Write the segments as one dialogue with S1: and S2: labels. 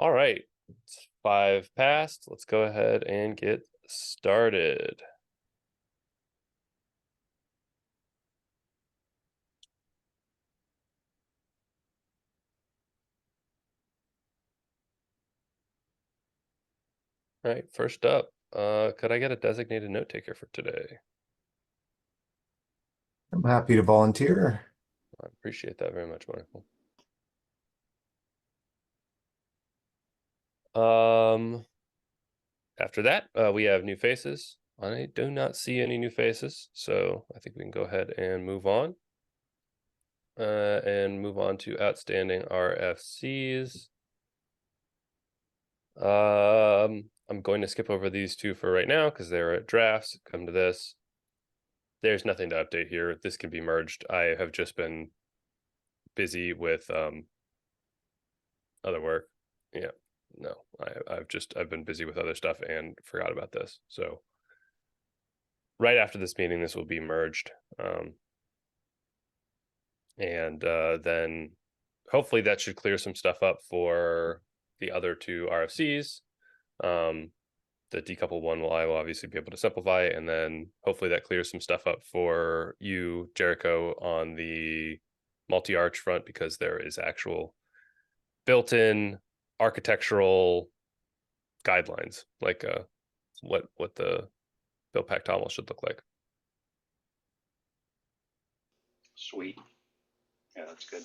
S1: All right, it's 5 past. Let's go ahead and get started. All right, first up, could I get a designated note taker for today?
S2: I'm happy to volunteer.
S1: I appreciate that very much, Michael. Um, After that, we have new faces. I do not see any new faces, so I think we can go ahead and move on. And move on to outstanding RFCs. I'm going to skip over these two for right now because they're at drafts. Come to this. There's nothing to update here. This can be merged. I have just been busy with other work. Yeah, no, I've been busy with other stuff and forgot about this. So right after this meeting, this will be merged, and then hopefully that should clear some stuff up for the other two RFCs. The decouple one I will obviously be able to simplify, and then hopefully that clears some stuff up for you, Jericho, on the multi-arch front, because there is actual built-in architectural guidelines, like what the Buildpack towel should look like.
S3: Sweet. Yeah, that's good.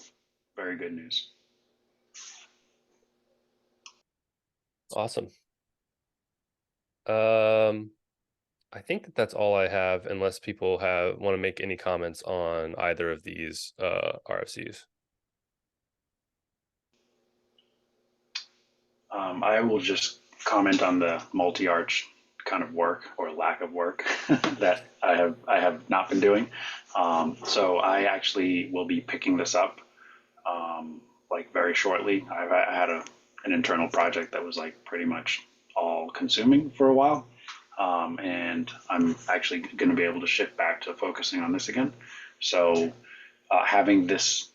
S3: Very good news.
S1: Awesome. I think that's all I have, unless people want to make any comments on either of these RFCs.
S3: I will just comment on the multi-arch kind of work or lack of work that I have not been doing. So I actually will be picking this up like very shortly. I had an internal project that was like pretty much all consuming for a while. And I'm actually going to be able to shift back to focusing on this again. So having this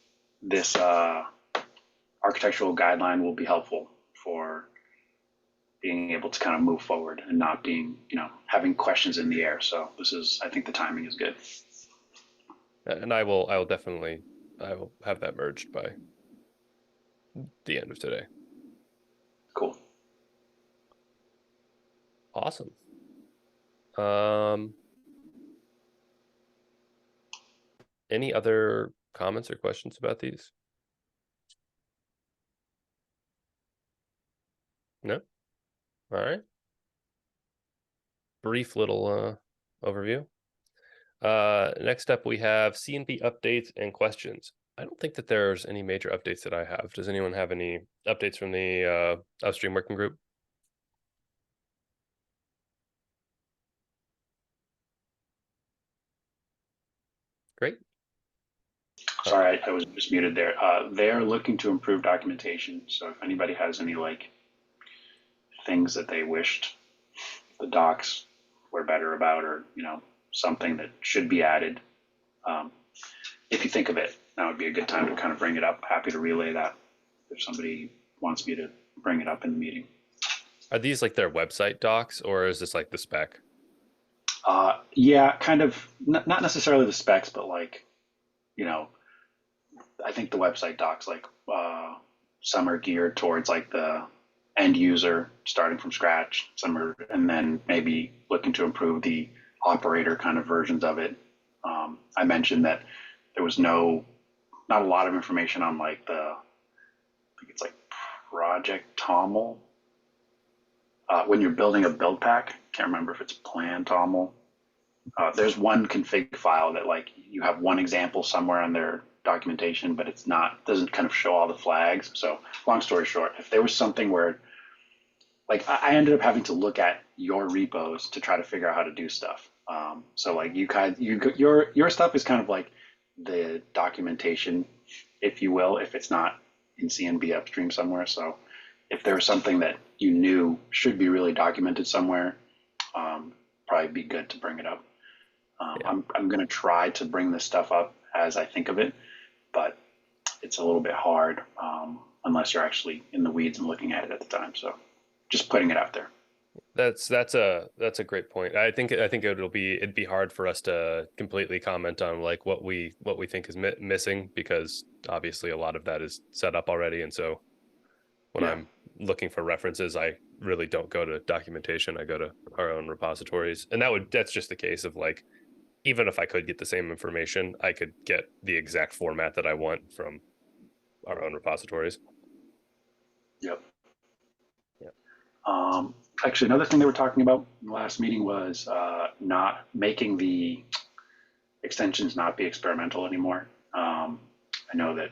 S3: architectural guideline will be helpful for being able to kind of move forward and not being, having questions in the air. So I think the timing is good.
S1: And I will have that merged by the end of today.
S3: Cool.
S1: Awesome. Any other comments or questions about these? No? All right. Brief little overview. Next up, we have C&P updates and questions. I don't think that there's any major updates that I have. Does anyone have any updates from the upstream working group? Great.
S3: Sorry, I was just muted there. They're looking to improve documentation. So if anybody has any like things that they wished the docs were better about, or something that should be added, if you think of it, that would be a good time to kind of bring it up. Happy to relay that if somebody wants me to bring it up in the meeting.
S1: Are these like their website docs, or is this like the spec?
S3: Yeah, kind of. Not necessarily the specs, but like, you know, I think the website docs like some are geared towards like the end user starting from scratch. Some are, and then maybe looking to improve the operator kind of versions of it. I mentioned that there was not a lot of information on like I think it's like Project Tommel. When you're building a build pack, can't remember if it's Plan Tommel. There's one config file that like you have one example somewhere on their documentation, but it's not, doesn't kind of show all the flags. So long story short, if there was something where like I ended up having to look at your repos to try to figure out how to do stuff. So like your stuff is kind of like the documentation, if you will, if it's not in CNB upstream somewhere. So if there was something that you knew should be really documented somewhere, probably be good to bring it up.
S1: Yeah.
S3: I'm going to try to bring this stuff up as I think of it, but it's a little bit hard unless you're actually in the weeds and looking at it at the time. So just putting it out there.
S1: That's a great point. I think it'd be hard for us to completely comment on like what we think is missing, because obviously a lot of that is set up already, and so when
S3: Yeah.
S1: I'm looking for references, I really don't go to documentation. I go to our own repositories, and that's just the case of like, even if I could get the same information, I could get the exact format that I want from our own repositories.
S3: Yep.
S1: Yeah.
S3: Actually, another thing they were talking about in the last meeting was not making the extensions not be experimental anymore. I know that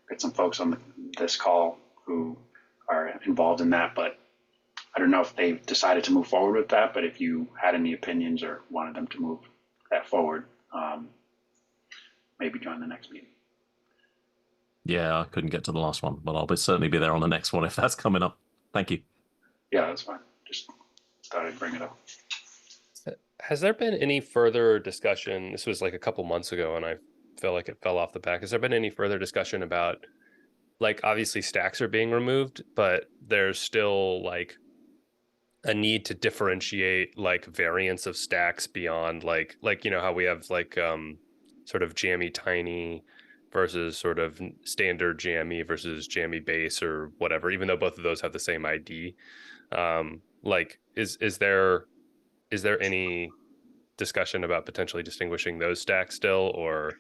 S3: got some folks on this call who are involved in that, but I don't know if they've decided to move forward with that. But if you had any opinions or wanted them to move that forward, maybe join the next meeting.
S4: Yeah, I couldn't get to the last one, but I'll certainly be there on the next one if that's coming up. Thank you.
S3: Yeah, that's fine. Just thought I'd bring it up.
S1: Has there been any further discussion? This was like a couple months ago, and I felt like it fell off the pack. Has there been any further discussion about, like, obviously stacks are being removed, but there's still like a need to differentiate like variants of stacks beyond like how we have like sort of jammy tiny versus sort of standard jammy versus jammy base or whatever, even though both of those have the same ID. Like is there any discussion about potentially distinguishing those stacks still, or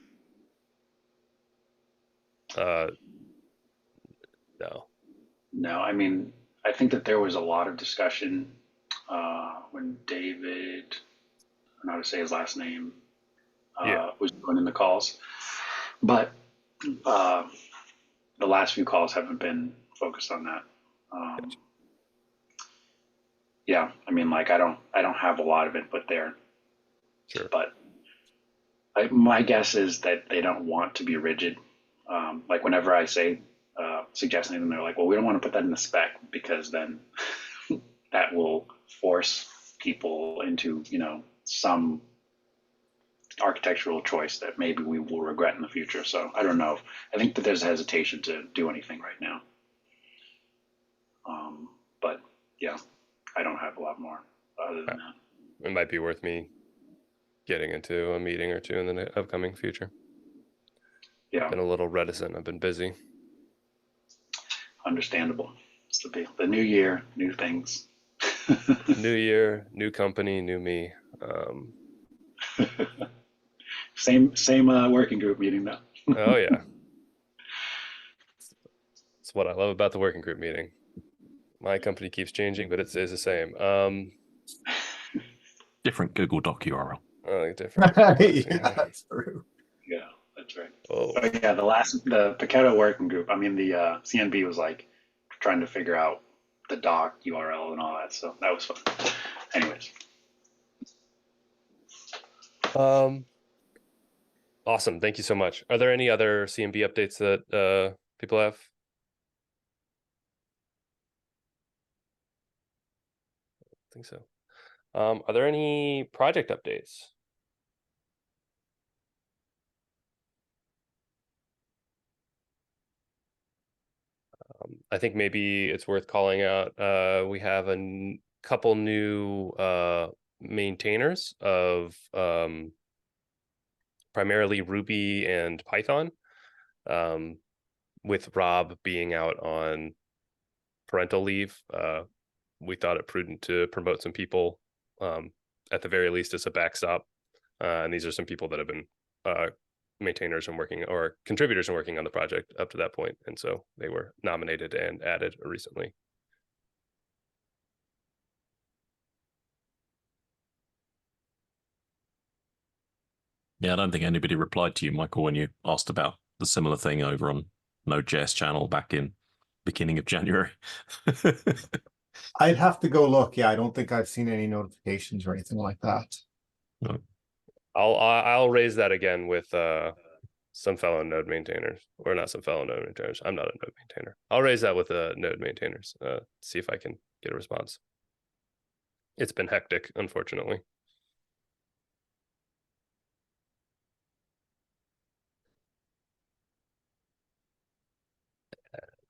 S1: no?
S3: No, I mean, I think that there was a lot of discussion when David, I don't know how to say his last name,
S1: Yeah.
S3: was joining the calls. But uh, the last few calls haven't been focused on that.
S1: Gotcha.
S3: Yeah, I mean, like I don't have a lot of input there,
S1: Sure.
S3: but my guess is that they don't want to be rigid. Like whenever I say suggest anything, they're like, well, we don't want to put that in the spec because then that will force people into some architectural choice that maybe we will regret in the future. So I don't know. I think that there's a hesitation to do anything right now. But yeah, I don't have a lot more other than that.
S1: It might be worth me getting into a meeting or two in the upcoming future.
S3: Yeah,
S1: Been a little reticent. I've been busy.
S3: understandable. It's the new year, new things.
S1: New year, new company, new me.
S3: Same working group meeting though.
S1: Oh yeah, it's what I love about the working group meeting. My company keeps changing, but it stays the same.
S4: Different Google Doc URL.
S1: Different.
S2: Yeah, that's true.
S3: Yeah, that's right.
S1: Oh,
S3: Oh yeah, the Paketo working group. I mean, the CNB was like trying to figure out the doc URL and all that, so that was fun. Anyways,
S1: awesome. Thank you so much. Are there any other CMB updates that people have? I think so. Are there any project updates? I think maybe it's worth calling out. We have a couple new maintainers of primarily Ruby and Python, with Rob being out on parental leave. We thought it prudent to promote some people, at the very least as a backstop. And these are some people that have been maintainers and working, or contributors and working on the project up to that point. And so they were nominated and added recently.
S4: Yeah, I don't think anybody replied to you, Michael, when you asked about the similar thing over on Node.js channel back in beginning of January.
S2: I'd have to go look. Yeah, I don't think I've seen any notifications or anything like that.
S4: No.
S1: I'll raise that again with some fellow node maintainers, or not some fellow node maintainers. I'm not a node maintainer. I'll raise that with node maintainers. See if I can get a response. It's been hectic, unfortunately.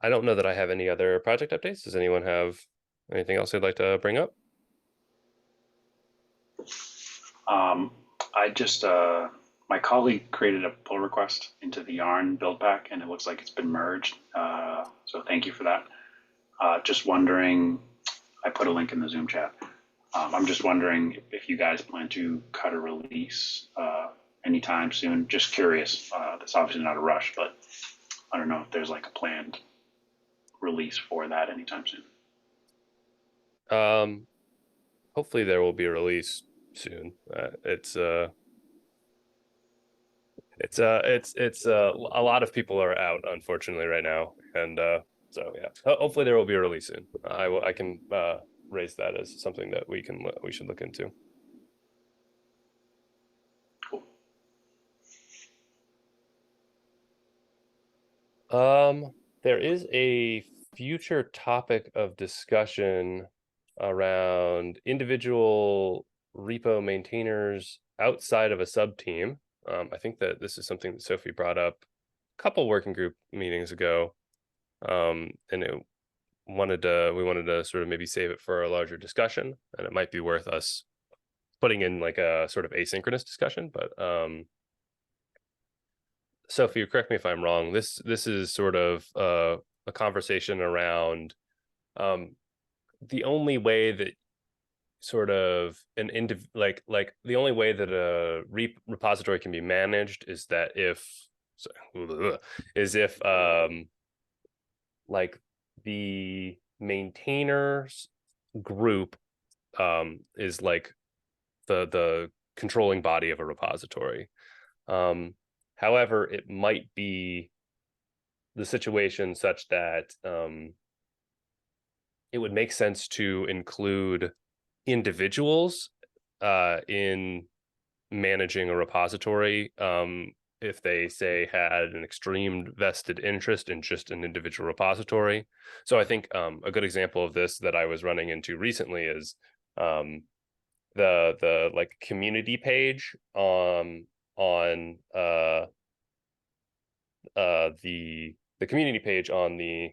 S1: I don't know that I have any other project updates. Does anyone have anything else they'd like to bring up?
S3: I just my colleague created a pull request into the Yarn build pack, and it looks like it's been merged. So thank you for that. Just wondering, I put a link in the Zoom chat. I'm just wondering if you guys plan to cut a release anytime soon. Just curious. That's obviously not a rush, but I don't know if there's like a planned release for that anytime soon.
S1: Hopefully there will be a release soon. A lot of people are out, unfortunately, right now, and so yeah. Hopefully there will be a release soon. I can raise that as something that we should look into.
S3: Cool.
S1: There is a future topic of discussion around individual repo maintainers outside of a sub team. I think that this is something that Sophie brought up a couple working group meetings ago, and we wanted to sort of maybe save it for a larger discussion, and it might be worth us putting in like a sort of asynchronous discussion. But Sophie, correct me if I'm wrong. This is sort of a conversation around the only way that sort of the only way that a repository can be managed is that if like the maintainers group is like the controlling body of a repository. However, it might be the situation such that it would make sense to include individuals in managing a repository if they say had an extreme vested interest in just an individual repository. So I think a good example of this that I was running into recently is the like community page on the community page on the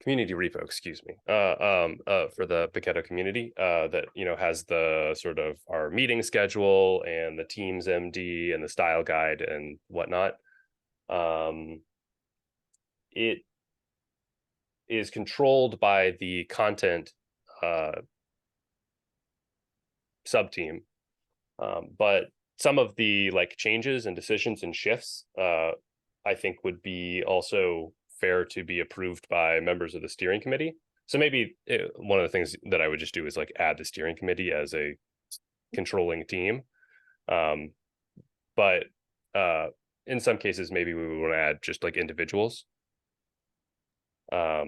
S1: community repo, excuse me, for the Paketo community that, you know, has the sort of our meeting schedule and the team's MD and the style guide and whatnot. It is controlled by the content sub team, but some of the like changes and decisions and shifts I think would be also fair to be approved by members of the steering committee. So maybe one of the things that I would just do is like add the steering committee as a controlling team. But in some cases, maybe we would want to add just like individuals.
S5: Yeah,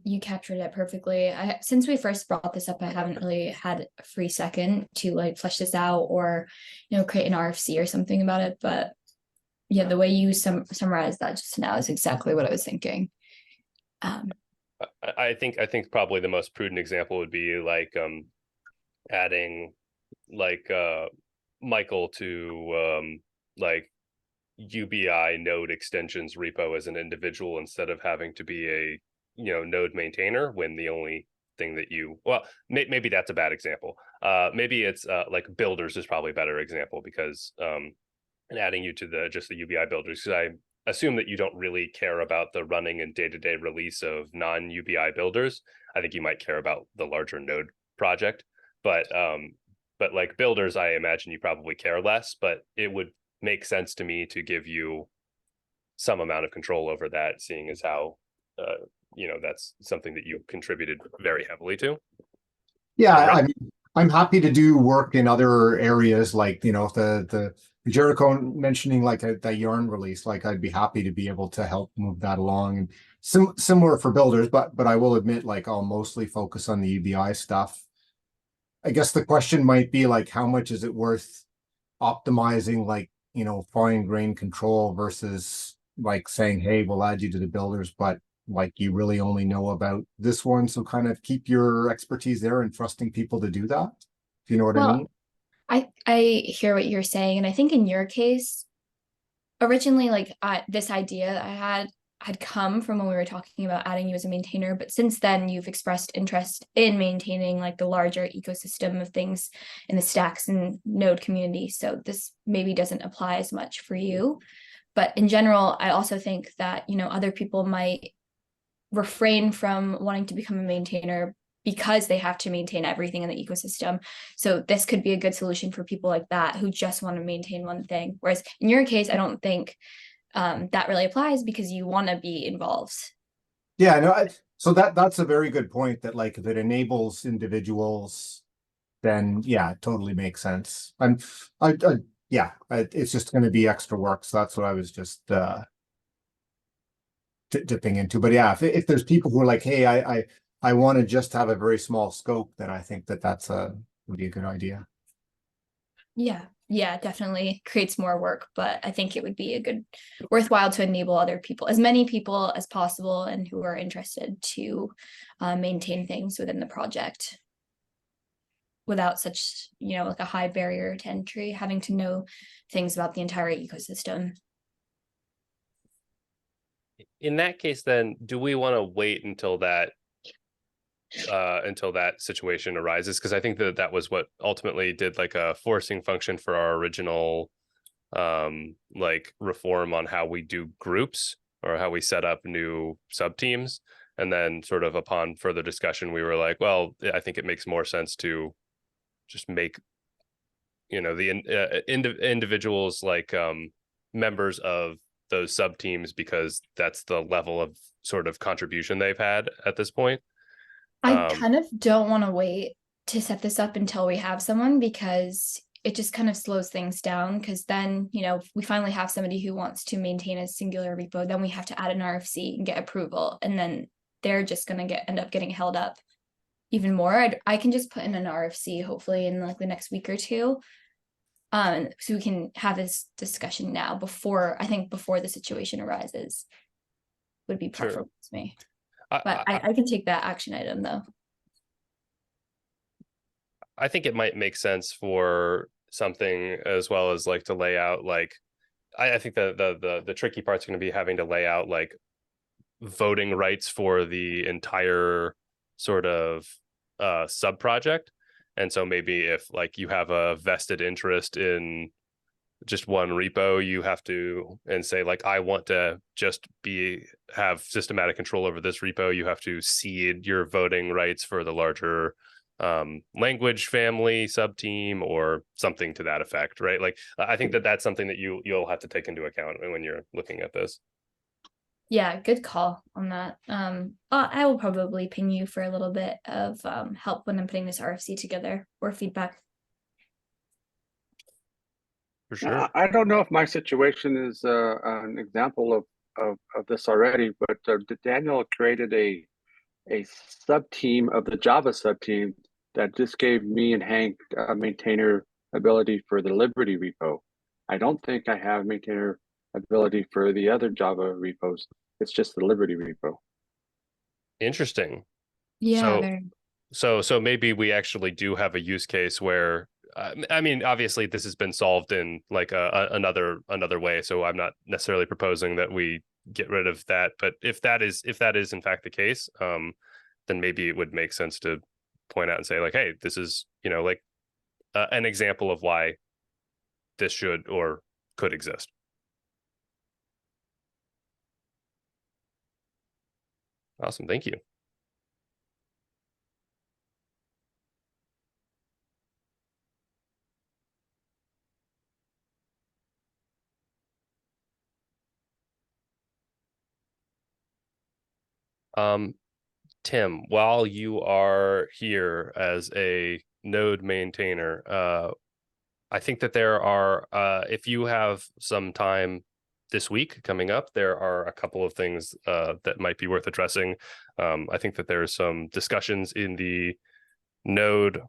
S5: you captured it perfectly. Since we first brought this up, I haven't really had a free second to like flesh this out or, you know, create an RFC or something about it. But yeah, the way you summarized that just now is exactly what I was thinking.
S1: I think probably the most prudent example would be like adding like Michael to like UBI node extensions repo as an individual instead of having to be a, you know, node maintainer, when the only thing that you, well, maybe that's a bad example. Maybe it's like builders is probably a better example, because and adding you to just the UBI builders, because I assume that you don't really care about the running and day-to-day release of non-UBI builders. I think you might care about the larger node project, but like builders, I imagine you probably care less, but it would make sense to me to give you some amount of control over that, seeing as how you know, that's something that you contributed very heavily to.
S2: Yeah, I mean, I'm happy to do work in other areas, like, you know, the Jericho mentioning like the Yarn release, like I'd be happy to be able to help move that along, and similar for builders, but I will admit, like, I'll mostly focus on the UBI stuff. I guess the question might be like, how much is it worth optimizing, like, you know, fine grained control versus like saying, hey, we'll add you to the builders, but like you really only know about this one, so kind of keep your expertise there and trusting people to do that, if you know what I mean.
S5: I hear what you're saying, and I think in your case, originally, like, this idea I had come from when we were talking about adding you as a maintainer, but since then you've expressed interest in maintaining like the larger ecosystem of things in the Stacks and Node community. So this maybe doesn't apply as much for you. But in general, I also think that, other people might refrain from wanting to become a maintainer because they have to maintain everything in the ecosystem. So this could be a good solution for people like that who just want to maintain one thing. Whereas in your case, I don't think that really applies because you want to be involved.
S2: Yeah, no, so that's a very good point, that like if it enables individuals, then yeah, it totally makes sense. It's just going to be extra work. So that's what I was just dipping into. But yeah, if there's people who are like, hey, I want to just have a very small scope, then I think that's would be a good idea.
S5: Yeah, definitely creates more work, but I think it would be worthwhile to enable other people, as many people as possible, and who are interested to maintain things within the project without such, like a high barrier to entry, having to know things about the entire ecosystem.
S1: In that case, then, do we want to wait until that situation arises? Because I think that was what ultimately did like a forcing function for our original like reform on how we do groups or how we set up new sub teams. And then sort of upon further discussion, we were like, well, I think it makes more sense to just make, the individuals like members of those sub teams, because that's the level of sort of contribution they've had at this point.
S5: I kind of don't want to wait to set this up until we have someone, because it just kind of slows things down. Because then, we finally have somebody who wants to maintain a singular repo, then we have to add an RFC and get approval, and then they're just going to end up getting held up even more. I can just put in an RFC hopefully in like the next week or two. So we can have this discussion now before the situation arises would be preferable to me. But I can take that action item though.
S1: I think it might make sense for something as well as like to lay out like I think the tricky part's going to be having to lay out like voting rights for the entire sort of sub project. And so maybe if like you have a vested interest in just one repo, you have to and say like I want to just have systematic control over this repo. You have to cede your voting rights for the larger language family sub team or something to that effect, right? Like I think that's something that you'll have to take into account when you're looking at this.
S5: Yeah, good call on that. I will probably ping you for a little bit of help when I'm putting this RFC together, or feedback.
S1: For sure.
S6: I don't know if my situation is an example of this already, but Daniel created a sub team of the Java sub team that just gave me and Hank a maintainer ability for the Liberty repo. I don't think I have maintainer ability for the other Java repos. It's just the Liberty repo.
S1: Interesting.
S5: Yeah.
S1: So maybe we actually do have a use case where I mean, obviously this has been solved in like another way. So I'm not necessarily proposing that we get rid of that. But if that is in fact the case, then maybe it would make sense to point out and say like, hey, this is like an example of why this should or could exist. Awesome, thank you. Tim, while you are here as a node maintainer, I think that there are, if you have some time this week coming up, there are a couple of things that might be worth addressing. I think that there are some discussions in the node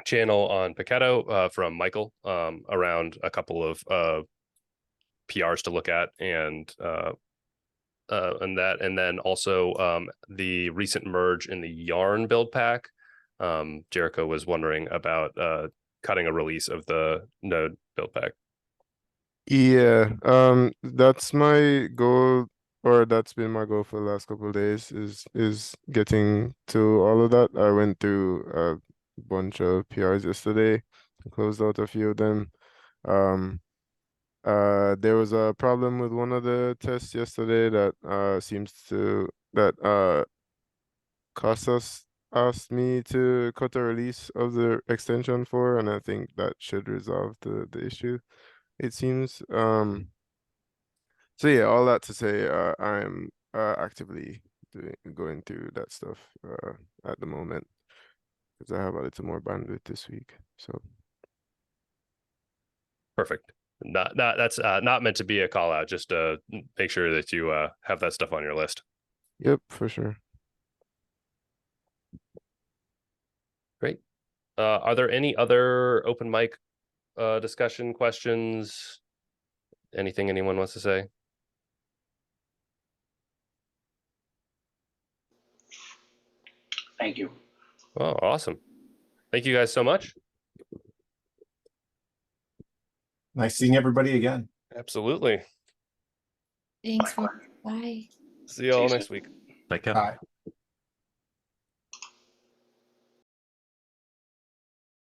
S1: channel on Paketo from Michael around a couple of PRs to look at and that, and then also the recent merge in the Yarn build pack. Jericho was wondering about cutting a release of the node build pack.
S7: Yeah, that's my goal, or that's been my goal for the last couple of days, is getting to all of that. I went through a bunch of PRs yesterday, closed out a few of them. Um, there was a problem with one of the tests yesterday that seems to that Costas asked me to cut a release of the extension for, and I think that should resolve the issue, it seems. So yeah, all that to say, I'm actively going through that stuff at the moment because I have a little more bandwidth this week. So
S1: Perfect. That's not meant to be a call out, just to make sure that you have that stuff on your list.
S7: yep, for sure.
S1: Great. Are there any other open mic discussion questions? Anything anyone wants to say?
S3: Thank you.
S1: Oh, awesome. Thank you guys so much.
S2: Nice seeing everybody again.
S1: Absolutely.
S5: Thanks.
S3: Likewise.
S5: Bye.
S1: See you all
S3: See you
S1: next week.
S4: Take care.
S2: Bye.